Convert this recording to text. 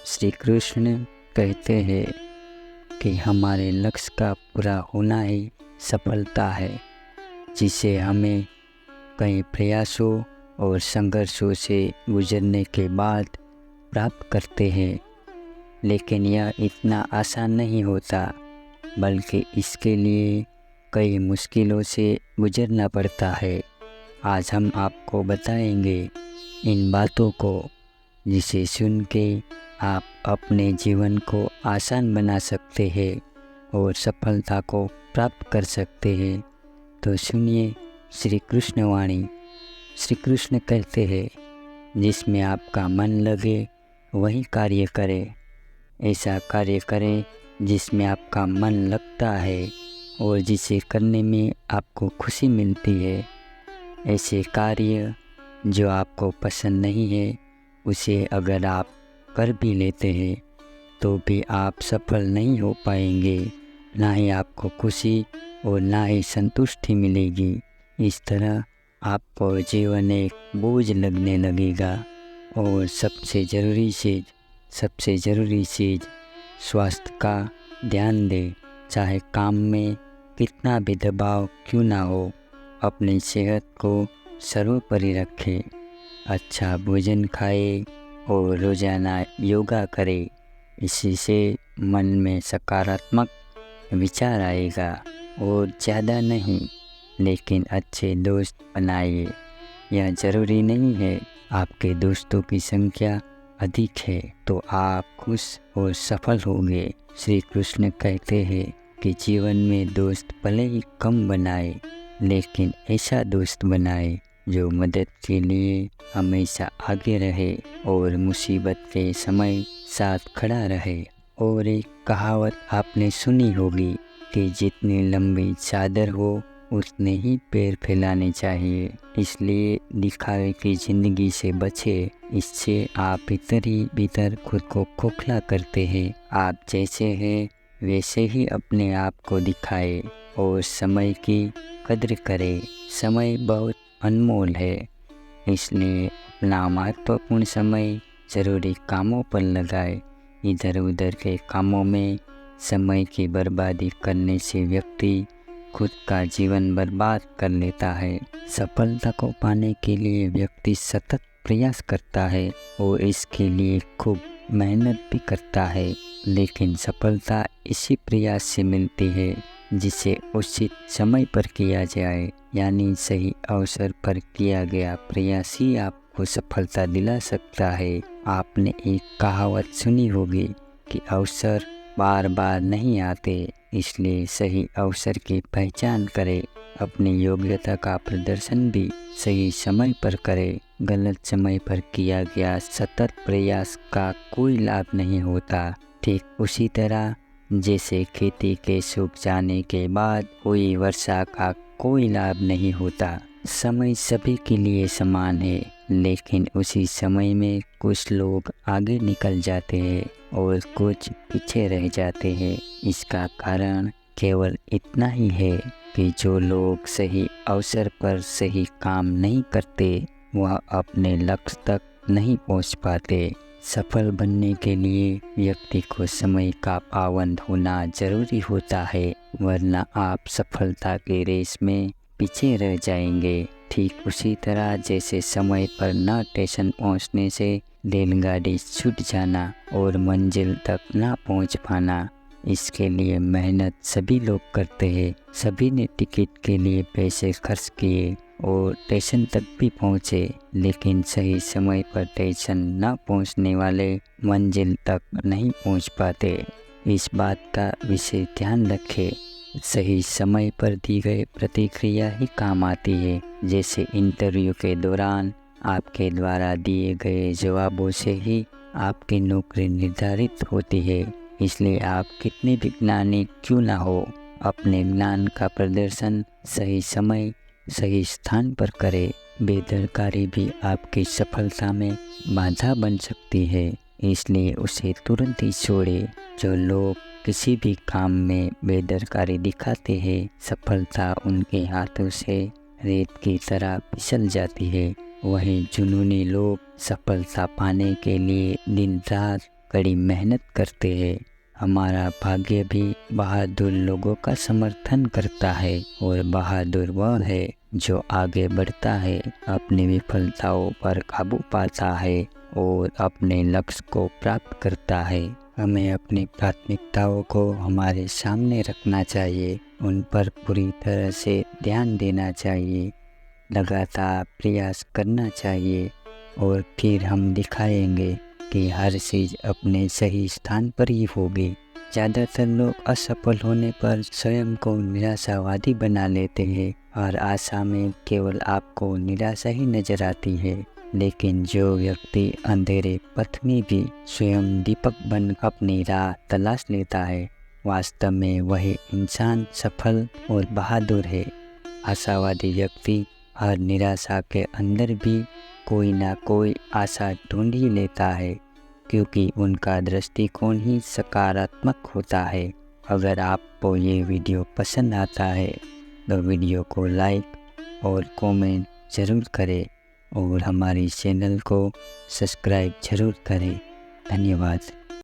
श्री कृष्ण कहते हैं कि हमारे लक्ष्य का पूरा होना ही सफलता है, जिसे हमें कई प्रयासों और संघर्षों से गुजरने के बाद प्राप्त करते हैं। लेकिन यह इतना आसान नहीं होता, बल्कि इसके लिए कई मुश्किलों से गुजरना पड़ता है। आज हम आपको बताएंगे इन बातों को, जिसे सुन के आप अपने जीवन को आसान बना सकते हैं और सफलता को प्राप्त कर सकते हैं। तो सुनिए श्री कृष्ण वाणी। श्री कृष्ण कहते हैं, जिसमें आपका मन लगे वही कार्य करें। ऐसा कार्य करें जिसमें आपका मन लगता है और जिसे करने में आपको खुशी मिलती है। ऐसे कार्य जो आपको पसंद नहीं है, उसे अगर आप कर भी लेते हैं तो भी आप सफल नहीं हो पाएंगे। ना ही आपको खुशी और ना ही संतुष्टि मिलेगी। इस तरह आपको जीवन एक बोझ लगने लगेगा। और सबसे ज़रूरी चीज़ स्वास्थ्य का ध्यान दें। चाहे काम में कितना भी दबाव क्यों ना हो, अपनी सेहत को सर्वोपरि रखें। अच्छा भोजन खाएं और रोज़ाना योगा करें। इसी से मन में सकारात्मक विचार आएगा। और ज़्यादा नहीं, लेकिन अच्छे दोस्त बनाइए। यह ज़रूरी नहीं है आपके दोस्तों की संख्या अधिक है तो आप खुश और सफल होंगे। श्री कृष्ण कहते हैं कि जीवन में दोस्त भले ही कम बनाए, लेकिन ऐसा दोस्त बनाए जो मदद के लिए हमेशा आगे रहे और मुसीबत के समय साथ खड़ा रहे। और एक कहावत आपने सुनी होगी कि जितनी लंबी चादर हो उतने ही पैर फैलाने चाहिए। इसलिए दिखावे की ज़िंदगी से बचे। इससे आप भीतर ही भीतर खुद को खोखला करते हैं। आप जैसे हैं वैसे ही अपने आप को दिखाए और समय की कद्र करें। समय बहुत अनमोल है, इसलिए अपना महत्वपूर्ण समय ज़रूरी कामों पर लगाए। इधर उधर के कामों में समय की बर्बादी करने से व्यक्ति खुद का जीवन बर्बाद कर लेता है। सफलता को पाने के लिए व्यक्ति सतत प्रयास करता है और इसके लिए खूब मेहनत भी करता है। लेकिन सफलता इसी प्रयास से मिलती है जिसे उचित समय पर किया जाए, यानी सही अवसर पर किया गया प्रयास ही आपको सफलता दिला सकता है। आपने एक कहावत सुनी होगी कि अवसर बार बार नहीं आते, इसलिए सही अवसर की पहचान करें। अपनी योग्यता का प्रदर्शन भी सही समय पर करें। गलत समय पर किया गया सतत प्रयास का कोई लाभ नहीं होता। ठीक उसी तरह जैसे खेती के सूख जाने के बाद हुई वर्षा का कोई लाभ नहीं होता। समय सभी के लिए समान है, लेकिन उसी समय में कुछ लोग आगे निकल जाते हैं और कुछ पीछे रह जाते हैं। इसका कारण केवल इतना ही है कि जो लोग सही अवसर पर सही काम नहीं करते, वह अपने लक्ष्य तक नहीं पहुंच पाते। सफल बनने के लिए व्यक्ति को समय का पाबंद होना जरूरी होता है, वरना आप सफलता के रेस में पीछे रह जाएंगे। ठीक उसी तरह जैसे समय पर न स्टेशन पहुंचने से रेलगाड़ी छूट जाना और मंजिल तक न पहुंच पाना, इसके लिए मेहनत सभी लोग करते हैं। सभी ने टिकट के लिए पैसे खर्च किए और स्टेशन तक भी पहुँचे, लेकिन सही समय पर स्टेशन न पहुँचने वाले मंजिल तक नहीं पहुँच पाते। इस बात का विशेष ध्यान रखें। सही समय पर दी गई प्रतिक्रिया ही काम आती है। जैसे इंटरव्यू के दौरान आपके द्वारा दिए गए जवाबों से ही आपकी नौकरी निर्धारित होती है। इसलिए आप कितने भी ज्ञानी क्यों ना हो, अपने ज्ञान का प्रदर्शन सही समय सही स्थान पर करें। बेदरकारी भी आपकी सफलता में बाधा बन सकती है, इसलिए उसे तुरंत ही छोड़ें। जो लोग किसी भी काम में बेदरकारी दिखाते हैं, सफलता उनके हाथों से रेत की तरह फिसल जाती है। वहीं जुनूनी लोग सफलता पाने के लिए दिन रात कड़ी मेहनत करते हैं। हमारा भाग्य भी बहादुर लोगों का समर्थन करता है और बहादुर वह है जो आगे बढ़ता है, अपनी विफलताओं पर काबू पाता है और अपने लक्ष्य को प्राप्त करता है। हमें अपनी प्राथमिकताओं को हमारे सामने रखना चाहिए, उन पर पूरी तरह से ध्यान देना चाहिए, लगातार प्रयास करना चाहिए और फिर हम दिखाएंगे कि हर चीज़ अपने सही स्थान पर ही होगी। ज़्यादातर लोग असफल होने पर स्वयं को निराशावादी बना लेते हैं और आशा में केवल आपको निराशा ही नजर आती है। लेकिन जो व्यक्ति अंधेरे पथ में भी स्वयं दीपक बन अपनी राह तलाश लेता है, वास्तव में वही इंसान सफल और बहादुर है। आशावादी व्यक्ति हर निराशा के अंदर भी कोई ना कोई आशा ढूंढ ही लेता है, क्योंकि उनका दृष्टिकोण ही सकारात्मक होता है। अगर आपको ये वीडियो पसंद आता है तो वीडियो को लाइक और कमेंट ज़रूर करें और हमारी चैनल को सब्सक्राइब ज़रूर करें। धन्यवाद।